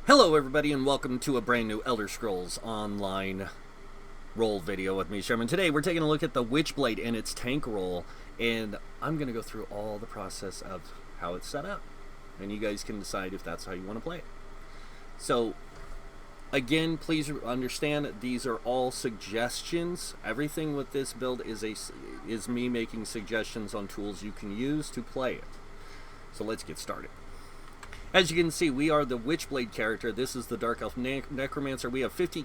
Hello everybody and welcome to a brand new Elder Scrolls Online roll video with me, Sherman. Today we're taking a look at the Witchblade and its tank roll, and I'm going to go through all the process of how it's set up, and you guys can decide if that's how you want to play it. So, again, please understand these are all suggestions. Everything with this build is me making suggestions on tools you can use to play it. So let's get started. As you can see, we are the Witchblade character. This is the Dark Elf Necromancer. We have 50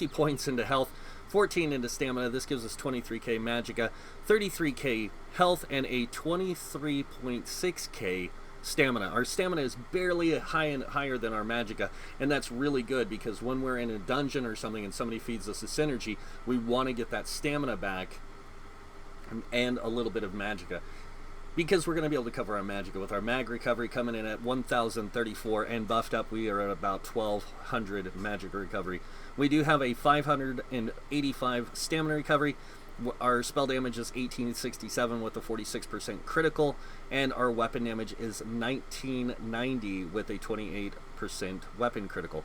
points into health, 14 into stamina. This gives us 23k magicka, 33k health, and a 23.6k stamina. Our stamina is barely higher than our magicka, and that's really good because when we're in a dungeon or something and somebody feeds us a synergy, we want to get that stamina back and a little bit of magicka, because we're going to be able to cover our magicka with our mag recovery coming in at 1034, and buffed up we are at about 1200 magic recovery. We do have a 585 stamina recovery. Our spell damage is 1867 with a 46% critical, and our weapon damage is 1990 with a 28% weapon critical.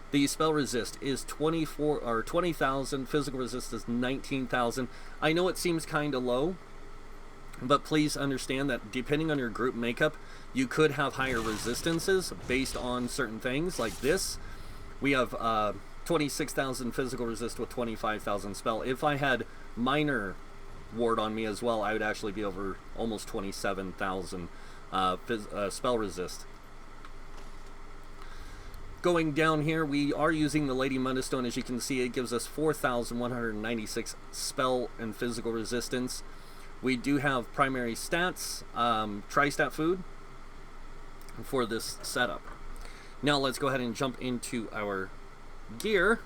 The spell resist is 20,000. Physical resist is 19,000. I know it seems kind of low, but please understand that depending on your group makeup, you could have higher resistances based on certain things. Like this, we have 26,000 physical resist with 25,000 spell. If I had minor ward on me as well, I would actually be over almost 27,000 spell resist. Going down here, we are using the Lady Mundstone. As you can see, it gives us 4,196 spell and physical resistance. We do have primary stats, tri-stat food for this setup. Now let's go ahead and jump into our gear.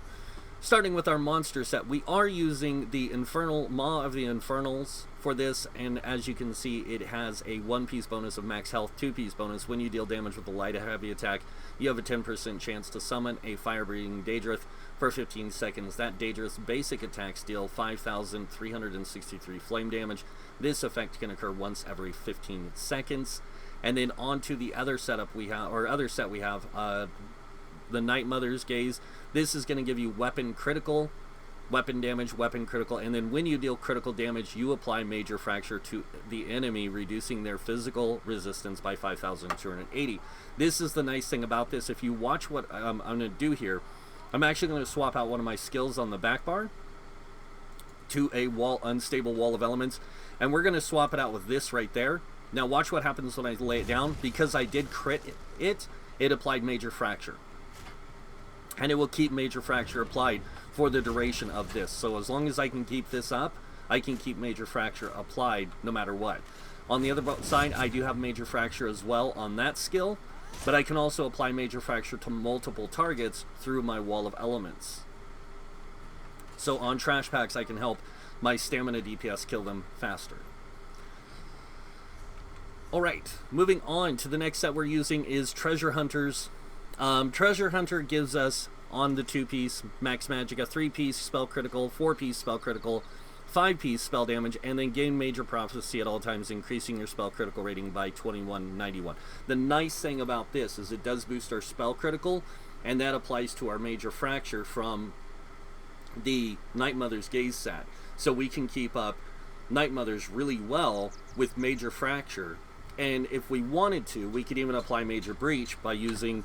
Starting with our monster set, we are using the Infernal Maw of the Infernals for this, and as you can see, it has a 1-piece bonus of max health, 2-piece bonus. When you deal damage with a light or heavy attack, you have a 10% chance to summon a fire-breathing Daedrith for 15 seconds. That Daedrith's basic attacks deal 5,363 flame damage. This effect can occur once every 15 seconds. And then onto the other setup we have, or other set we have, the Night Mother's Gaze. This is going to give you weapon critical, weapon damage, weapon critical, and then when you deal critical damage, you apply major fracture to the enemy, reducing their physical resistance by 5,280. This is the nice thing about this. If you watch what I'm going to do here, I'm actually going to swap out one of my skills on the back bar to a unstable wall of elements, and we're going to swap it out with this right there. Now watch what happens when I lay it down. Because I did crit it applied major fracture. And it will keep major fracture applied for the duration of this. So as long as I can keep this up, I can keep major fracture applied no matter what. On the other side, I do have major fracture as well on that skill, but I can also apply major fracture to multiple targets through my wall of elements. So on trash packs, I can help my stamina DPS kill them faster. Alright, moving on to the next set we're using is Treasure Hunters. Treasure Hunter gives us, on the 2-piece max magic, a 3-piece spell critical, 4-piece spell critical, 5-piece spell damage, and then gain major prophecy at all times, increasing your spell critical rating by 2191. The nice thing about this is it does boost our spell critical, and that applies to our major fracture from the Night Mother's Gaze set. So we can keep up Night Mothers really well with major fracture, and if we wanted to, we could even apply major breach by using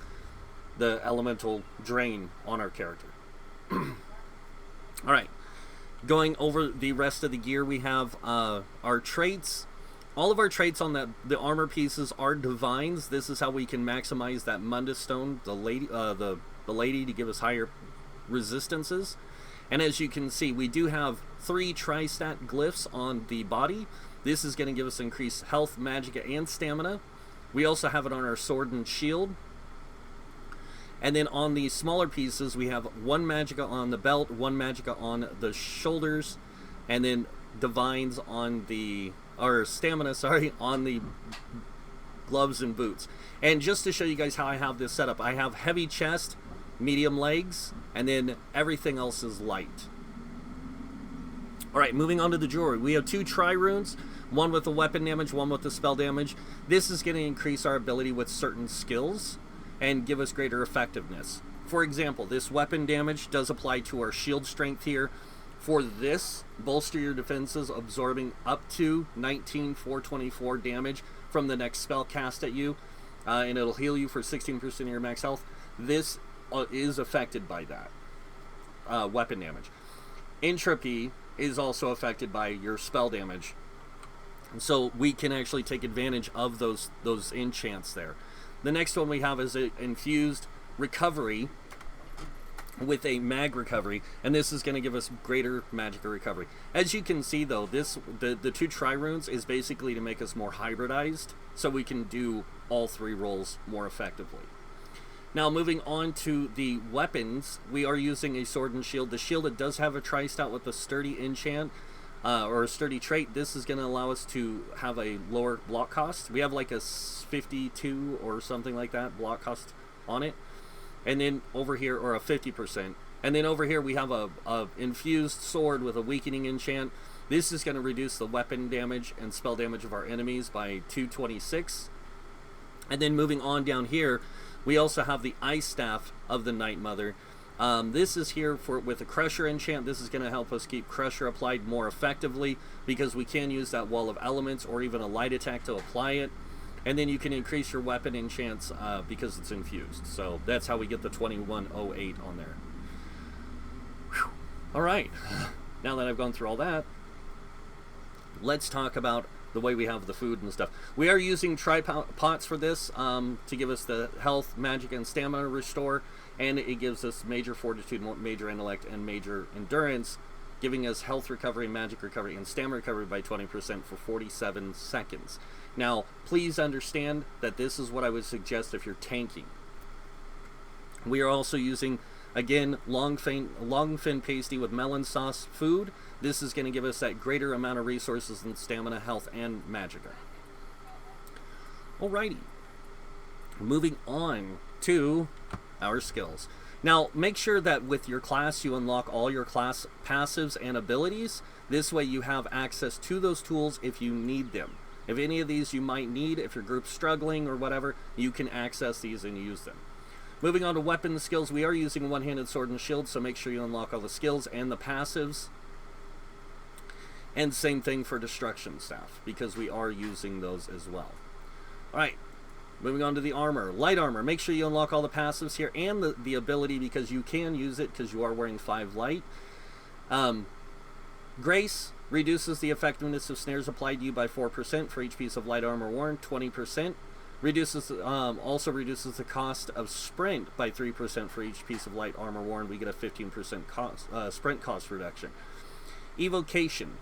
the elemental drain on our character. Alright, going over the rest of the gear, we have our traits. All of our traits on the armor pieces are divines. This is how we can maximize that Mundstone, the lady, to give us higher resistances. And as you can see, we do have 3 tri-stat glyphs on the body. This is going to give us increased health, magicka, and stamina. We also have it on our sword and shield. And then on the smaller pieces, we have 1 magicka on the belt, 1 magicka on the shoulders, and then divines on the, or stamina, sorry, on the gloves and boots. And just to show you guys how I have this set up, I have heavy chest, medium legs, and then everything else is light. Alright, moving on to the jewelry. We have 2 tri-runes, one with the weapon damage, one with the spell damage. This is going to increase our ability with certain skills. and give us greater effectiveness. For example, this weapon damage does apply to our shield strength here. For this, bolster your defenses, absorbing up to 19,424 damage from the next spell cast at you, and it'll heal you for 16% of your max health. This is affected by that weapon damage. Entropy is also affected by your spell damage, so we can actually take advantage of those enchants there. The next one we have is an infused recovery with a mag recovery, and this is going to give us greater magical recovery. As you can see though, the 2 tri-runes is basically to make us more hybridized, so we can do all 3 roles more effectively. Now moving on to the weapons, we are using a sword and shield. The shield, it does have a tri-stout with a sturdy enchant, or a sturdy trait. This is going to allow us to have a lower block cost. We have like a 52 or something like that block cost on it. And then over here, or a 50%. And then over here we have a infused sword with a weakening enchant. This is going to reduce the weapon damage and spell damage of our enemies by 226. And then moving on down here, we also have the Ice Staff of the Night Mother. This is here with a Crusher enchant. This is going to help us keep Crusher applied more effectively, because we can use that Wall of Elements or even a light attack to apply it. And then you can increase your weapon enchants because it's infused. So that's how we get the 2108 on there. Whew. All right. Now that I've gone through all that, let's talk about the way we have the food and stuff. We are using tri-pots for this to give us the health, magic, and stamina restore. And it gives us major fortitude, major intellect, and major endurance, giving us health recovery, magic recovery, and stamina recovery by 20% for 47 seconds. Now, please understand that this is what I would suggest if you're tanking. We are also using, again, long fin pasty with melon sauce food. This is going to give us that greater amount of resources in stamina, health, and magicka. Alrighty. Moving on to our skills. Now, make sure that with your class you unlock all your class passives and abilities. This way you have access to those tools if you need them. If any of these you might need, if your group's struggling or whatever, you can access these and use them. Moving on to weapon skills, we are using one-handed sword and shield, so make sure you unlock all the skills and the passives. And same thing for destruction staff, because we are using those as well. Alright, moving on to the armor. Light armor, make sure you unlock all the passives here and the ability, because you can use it because you are wearing 5 light. Grace reduces the effectiveness of snares applied to you by 4% for each piece of light armor worn, 20%. Also reduces the cost of sprint by 3% for each piece of light armor worn. We get a 15% sprint cost reduction. Evocation.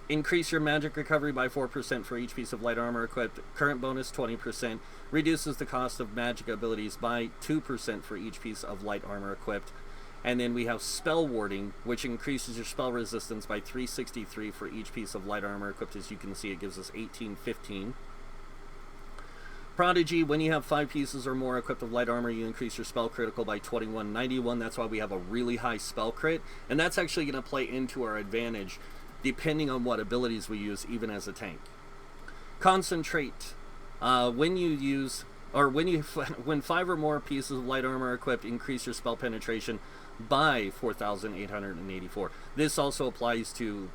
Increase your magic recovery by 4% for each piece of light armor equipped. Current bonus 20%. Reduces the cost of magic abilities by 2% for each piece of light armor equipped. And then we have Spell Warding, which increases your spell resistance by 363 for each piece of light armor equipped. As you can see, it gives us 1815. Prodigy, when you have 5 pieces or more equipped with light armor, you increase your spell critical by 2191. That's why we have a really high spell crit. And that's actually going to play into our advantage depending on what abilities we use, even as a tank. Concentrate. When 5 or more pieces of light armor are equipped, increase your spell penetration by 4,884. This also applies to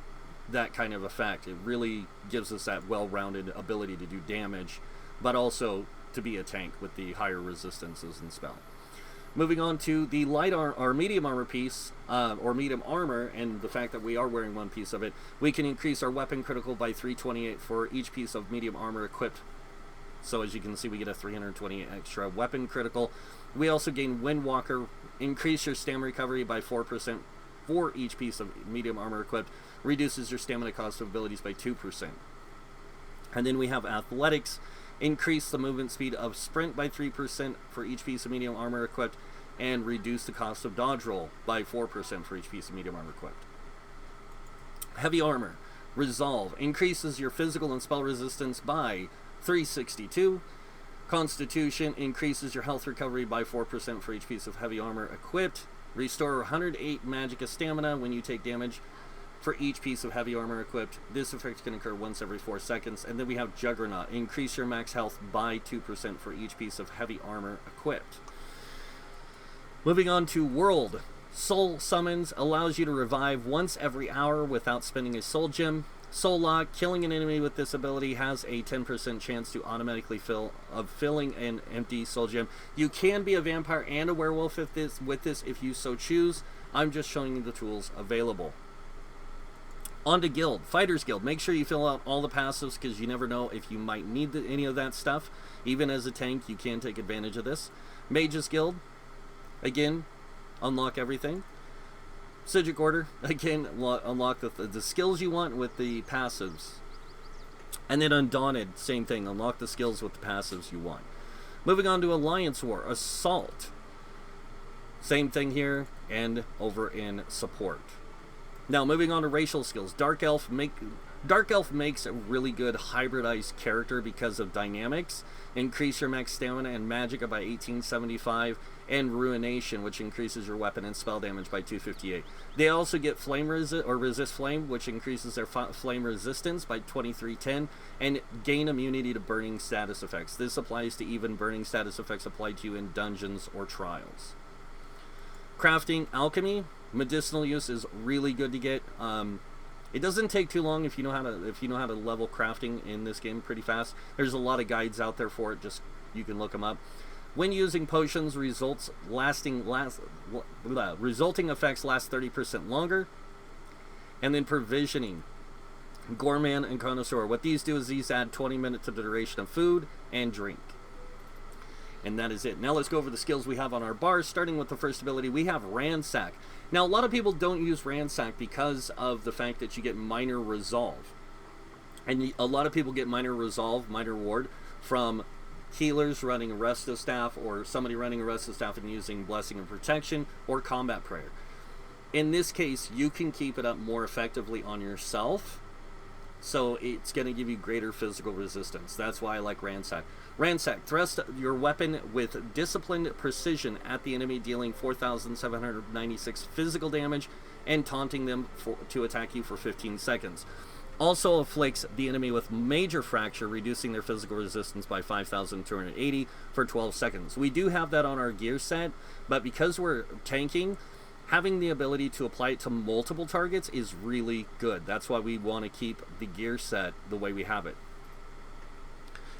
that kind of effect. It really gives us that well-rounded ability to do damage, but also to be a tank with the higher resistances and spell. Moving on to the light or medium armor piece, or medium armor, and the fact that we are wearing 1 piece of it, we can increase our weapon critical by 328 for each piece of medium armor equipped. So as you can see, we get a 328 extra weapon critical. We also gain Windwalker, increase your stamina recovery by 4% for each piece of medium armor equipped, reduces your stamina cost of abilities by 2%. And then we have Athletics, increase the movement speed of sprint by 3% for each piece of medium armor equipped, and reduce the cost of dodge roll by 4% for each piece of medium armor equipped. Heavy armor, Resolve, increases your physical and spell resistance by 362. Constitution, increases your health recovery by 4% for each piece of heavy armor equipped. Restore 108 magicka stamina when you take damage for each piece of heavy armor equipped. This effect can occur once every 4 seconds. And then we have Juggernaut. Increase your max health by 2% for each piece of heavy armor equipped. Moving on to World. Soul Summons allows you to revive once every hour without spending a soul gem. Soul Lock, killing an enemy with this ability has a 10% chance to automatically filling an empty soul gem. You can be a vampire and a werewolf with this if you so choose. I'm just showing you the tools available. On to Guild. Fighters Guild. Make sure you fill out all the passives because you never know if you might need any of that stuff. Even as a tank, you can take advantage of this. Mages Guild. Again, unlock everything. Sigil Order. Again, unlock the skills you want with the passives. And then Undaunted. Same thing. Unlock the skills with the passives you want. Moving on to Alliance War. Assault. Same thing here and over in Support. Now, moving on to racial skills. Dark Elf makes a really good hybridized character because of dynamics. Increase your max stamina and magicka by 1875, and Ruination, which increases your weapon and spell damage by 258. They also get flame resist flame, which increases their flame resistance by 2310, and gain immunity to burning status effects. This applies to even burning status effects applied to you in dungeons or trials. Crafting Alchemy. Medicinal use is really good to get. It doesn't take too long if you know how to level crafting in this game pretty fast. There's a lot of guides out there for it. Just you can look them up. When using potions, resulting effects last 30% longer. And then provisioning. Gourmand and Connoisseur. What these do is these add 20 minutes to the duration of food and drink. And that is it. Now let's go over the skills we have on our bars. Starting with the first ability, we have Ransack. Now, a lot of people don't use Ransack because of the fact that you get Minor Resolve. And a lot of people get Minor Resolve, Minor Ward, from healers running a Resto Staff, or somebody running a Resto Staff and using Blessing and Protection, or Combat Prayer. In this case, you can keep it up more effectively on yourself, so it's going to give you greater physical resistance. That's why I like Ransack. Ransack, thrust your weapon with disciplined precision at the enemy, dealing 4,796 physical damage and taunting them to attack you for 15 seconds. Also afflicts the enemy with major fracture, reducing their physical resistance by 5,280 for 12 seconds. We do have that on our gear set, but because we're tanking, having the ability to apply it to multiple targets is really good. That's why we want to keep the gear set the way we have it.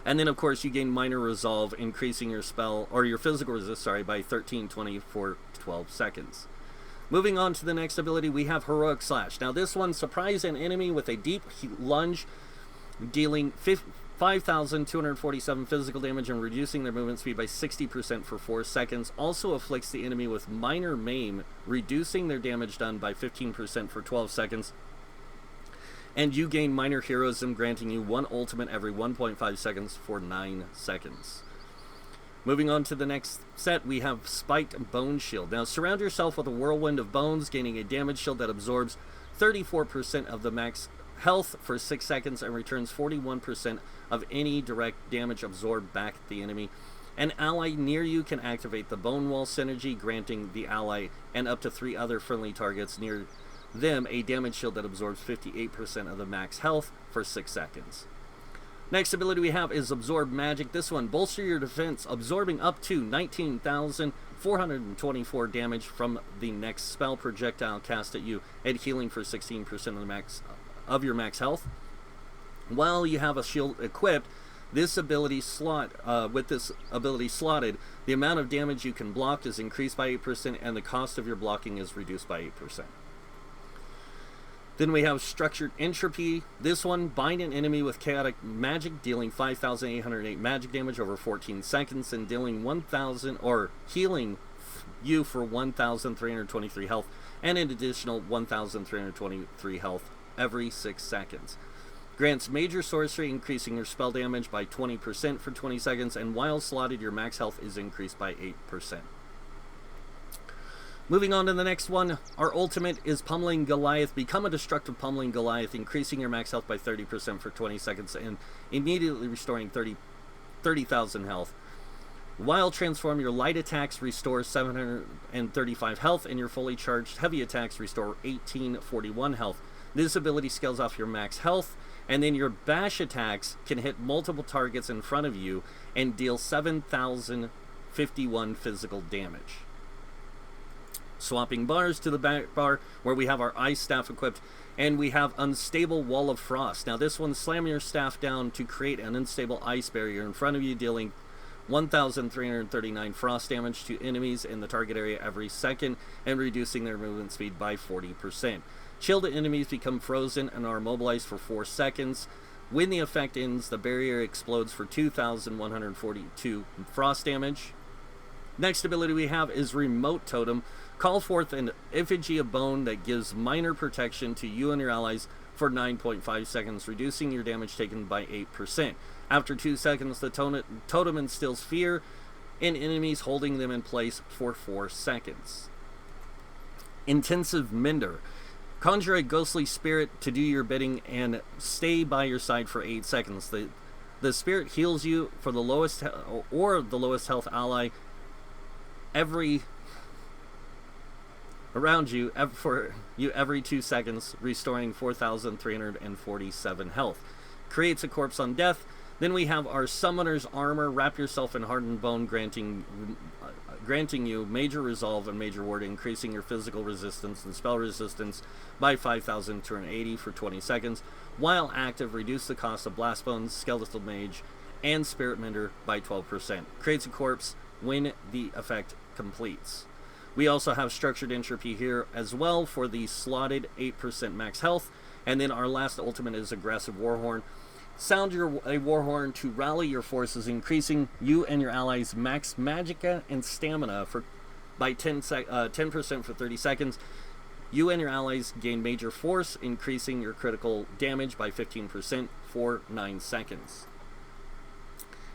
And then, of course, you gain Minor Resolve, increasing your spell, or your physical resist, by 1320 for 12 seconds. Moving on to the next ability, we have Heroic Slash. Now, this one, surprise an enemy with a deep lunge, dealing 5,247 physical damage and reducing their movement speed by 60% for 4 seconds. Also afflicts the enemy with Minor Maim, reducing their damage done by 15% for 12 seconds. And you gain Minor Heroism, granting you 1 ultimate every 1.5 seconds for 9 seconds. Moving on to the next set, we have Spiked Bone Shield. Now, surround yourself with a whirlwind of bones, gaining a damage shield that absorbs 34% of the max health for 6 seconds and returns 41% of any direct damage absorbed back at the enemy. An ally near you can activate the Bone Wall synergy, granting the ally and up to 3 other friendly targets near them a damage shield that absorbs 58% of the max health for 6 seconds. Next ability we have is Absorb Magic. This one, bolster your defense, absorbing up to 19,424 damage from the next spell projectile cast at you, and healing for 16% of your max health. While you have a shield equipped, with this ability slotted, the amount of damage you can block is increased by 8%, and the cost of your blocking is reduced by 8%. Then we have Structured Entropy. This one, bind an enemy with chaotic magic, dealing 5,808 magic damage over 14 seconds, and dealing 1,000 or healing you for 1,323 health, and an additional 1,323 health every 6 seconds. Grants major sorcery, increasing your spell damage by 20% for 20 seconds, and while slotted, your max health is increased by 8%. Moving on to the next one, our ultimate is Pummeling Goliath. Become a destructive Pummeling Goliath, increasing your max health by 30% for 20 seconds and immediately restoring 30,000 health. While transform, your light attacks restore 735 health and your fully charged heavy attacks restore 1841 health. This ability scales off your max health, and then your bash attacks can hit multiple targets in front of you and deal 7,051 physical damage. Swapping bars to the back bar, where we have our ice staff equipped, and we have Unstable Wall of Frost. Now this one, slam your staff down to create an unstable ice barrier in front of you, dealing 1,339 frost damage to enemies in the target area every second, and reducing their movement speed by 40%. Chilled enemies become frozen and are immobilized for 4 seconds. When the effect ends, the barrier explodes for 2,142 frost damage. Next ability we have is Remote Totem. Call forth an effigy of bone that gives minor protection to you and your allies for 9.5 seconds, reducing your damage taken by 8%. After 2 seconds, the totem instills fear in enemies, holding them in place for 4 seconds. Intensive Mender. Conjure a ghostly spirit to do your bidding and stay by your side for 8 seconds. The spirit heals you for the lowest health ally around you every 2 seconds, restoring 4,347 health. Creates a corpse on death. Then we have our Summoner's Armor. Wrap yourself in hardened bone, granting you major resolve and major ward, increasing your physical resistance and spell resistance by 5,280 for 20 seconds. While active, reduce the cost of Blast Bones, Skeletal Mage, and Spirit Mender by 12%. Creates a corpse when the effect completes. We also have Structured Entropy here as well for the slotted 8% max health. And then our last ultimate is Aggressive Warhorn. Sound a Warhorn to rally your forces, increasing you and your allies' max magicka and stamina by 10% for 30 seconds. You and your allies gain major force, increasing your critical damage by 15% for 9 seconds.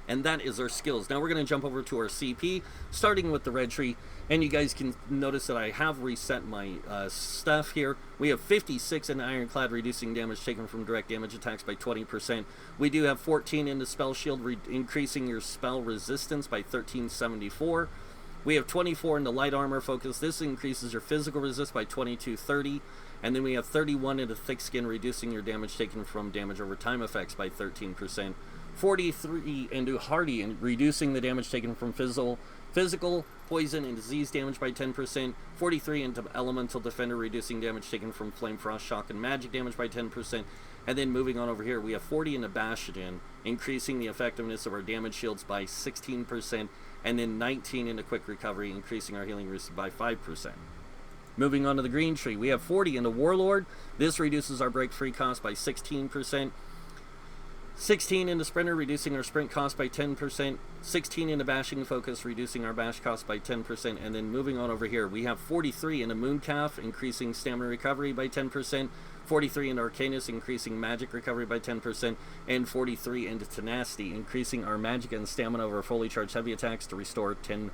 And that is our skills. Now we're going to jump over to our CP, starting with the red tree. And you guys can notice that I have reset my stuff here. We have 56 in Ironclad, reducing damage taken from direct damage attacks by 20%. We do have 14 in the Spell Shield, increasing your spell resistance by 1374. We have 24 in the Light Armor Focus. This increases your physical resist by 2230. And then we have 31 into Thick Skin, reducing your damage taken from damage over time effects by 13%. 43 into Hardy, and reducing the damage taken from physical, poison, and disease damage by 10%. 43 into Elemental Defender, reducing damage taken from Flame, Frost, Shock, and Magic damage by 10%. And then moving on over here, we have 40 into Bastion, increasing the effectiveness of our damage shields by 16%. And then 19 into Quick Recovery, increasing our healing resistance by 5%. Moving on to the green tree, we have 40 into Warlord. This reduces our break free cost by 16%. 16 into Sprinter, reducing our sprint cost by 10%. 16 into Bashing Focus, reducing our bash cost by 10%. And then moving on over here, we have 43 into Mooncalf, increasing stamina recovery by 10%. 43 into Arcanus, increasing magic recovery by 10%. And 43 into Tenacity, increasing our magic and stamina over fully charged heavy attacks to restore 10%.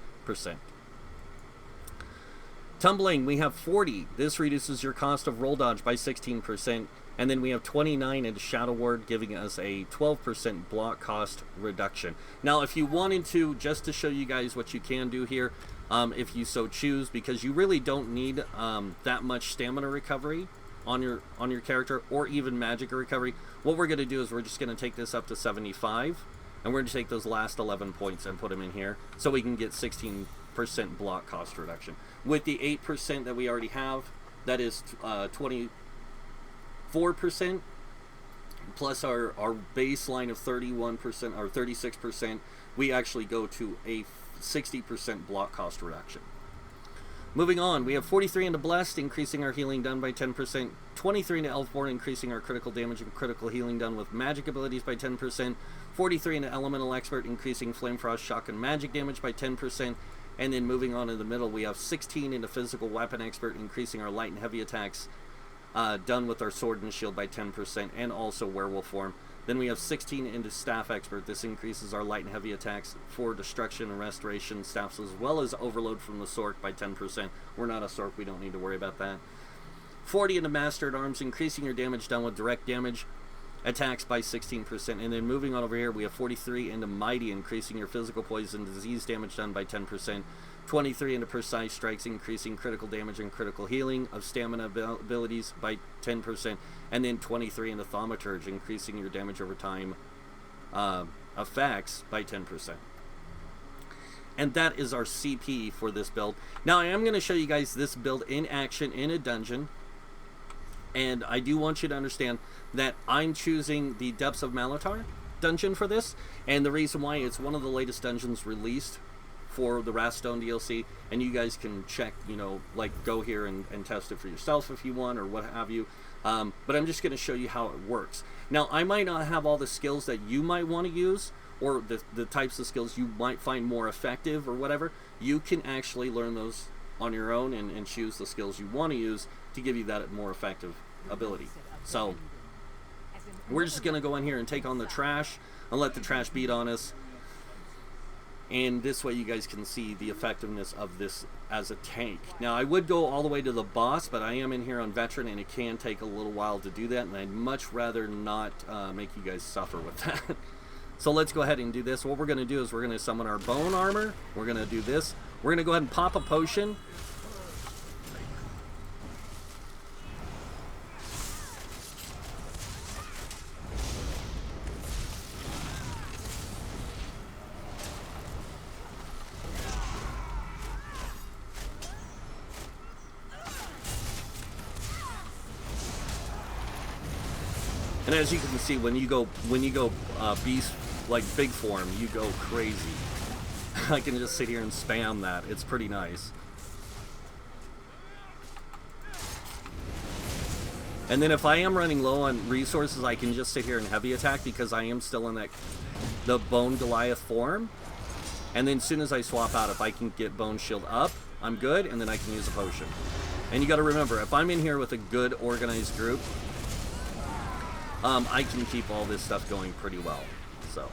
Tumbling, we have 40. This reduces your cost of roll dodge by 16%. And then we have 29 into Shadow Ward, giving us a 12% block cost reduction. Now, if you wanted to, just to show you guys what you can do here, if you so choose, because you really don't need that much stamina recovery on your character, or even magic recovery, what we're going to do is we're just going to take this up to 75, and we're going to take those last 11 points and put them in here, so we can get 16% block cost reduction. With the 8% that we already have, that is 24%, plus our baseline of 31% or 36%, we actually go to a 60% block cost reduction. Moving on, we have 43 into Blessed, increasing our healing done by 10%. 23 into Elfborn, increasing our critical damage and critical healing done with magic abilities by 10%. 43 into Elemental Expert, increasing Flame, Frost, Shock, and magic damage by 10%. And then moving on in the middle, we have 16 into Physical Weapon Expert, increasing our light and heavy attacks done with our Sword and Shield by 10%, and also Werewolf form. Then we have 16 into Staff Expert. This increases our light and heavy attacks for destruction and restoration staffs, as well as Overload from the Sork by 10%. We're not a Sork, we don't need to worry about that. 40 into Master at Arms, increasing your damage done with direct damage. attacks by 16%. And then moving on over here, we have 43 into Mighty, increasing your physical poison disease damage done by 10%. 23 into Precise Strikes, increasing critical damage and critical healing of stamina abilities by 10%. And then 23 into Thaumaturge, increasing your damage over time effects by 10%. And that is our CP for this build. Now, I am going to show you guys this build in action in a dungeon. And I do want you to understand that I'm choosing the Depths of Malatar dungeon for this. And the reason why, it's one of the latest dungeons released for the Wrathstone DLC. And you guys can check, you know, like go here and test it for yourself if you want or what have you. But I'm just going to show you how it works. Now, I might not have all the skills that you might want to use, or the types of skills you might find more effective or whatever. You can actually learn those on your own and choose the skills you want to use to give you that more effective ability. So we're just going to go in here and take on the trash and let the trash beat on us. And this way you guys can see the effectiveness of this as a tank. Now, I would go all the way to the boss, but I am in here on veteran and it can take a little while to do that, and I'd much rather not make you guys suffer with that. So let's go ahead and do this. What we're going to do is we're going to summon our bone armor. We're going to do this. We're going to go ahead and pop a potion. And as you can see, when you go beast, like big form, you go crazy. I can just sit here and spam that. It's pretty nice. And then if I am running low on resources, I can just sit here and heavy attack because I am still in the Bone Goliath form. And then as soon as I swap out, if I can get Bone Shield up, I'm good, and then I can use a potion. And you got to remember, if I'm in here with a good organized group, I can keep all this stuff going pretty well. So.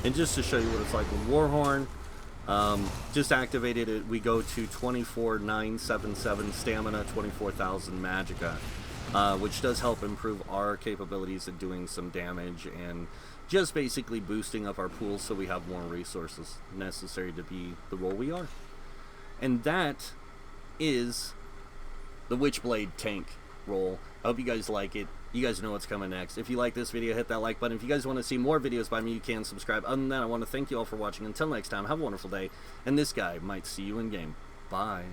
And just to show you what it's like with Warhorn, just activated it. We go to 24,977 stamina, 24,000 magicka, which does help improve our capabilities at doing some damage and just basically boosting up our pool so we have more resources necessary to be the role we are. And that is the Witchblade tank role. I hope you guys like it. You guys know what's coming next. If you like this video, hit that like button. If you guys want to see more videos by me, you can subscribe. Other than that, I want to thank you all for watching. Until next time, have a wonderful day. And this guy might see you in game. Bye.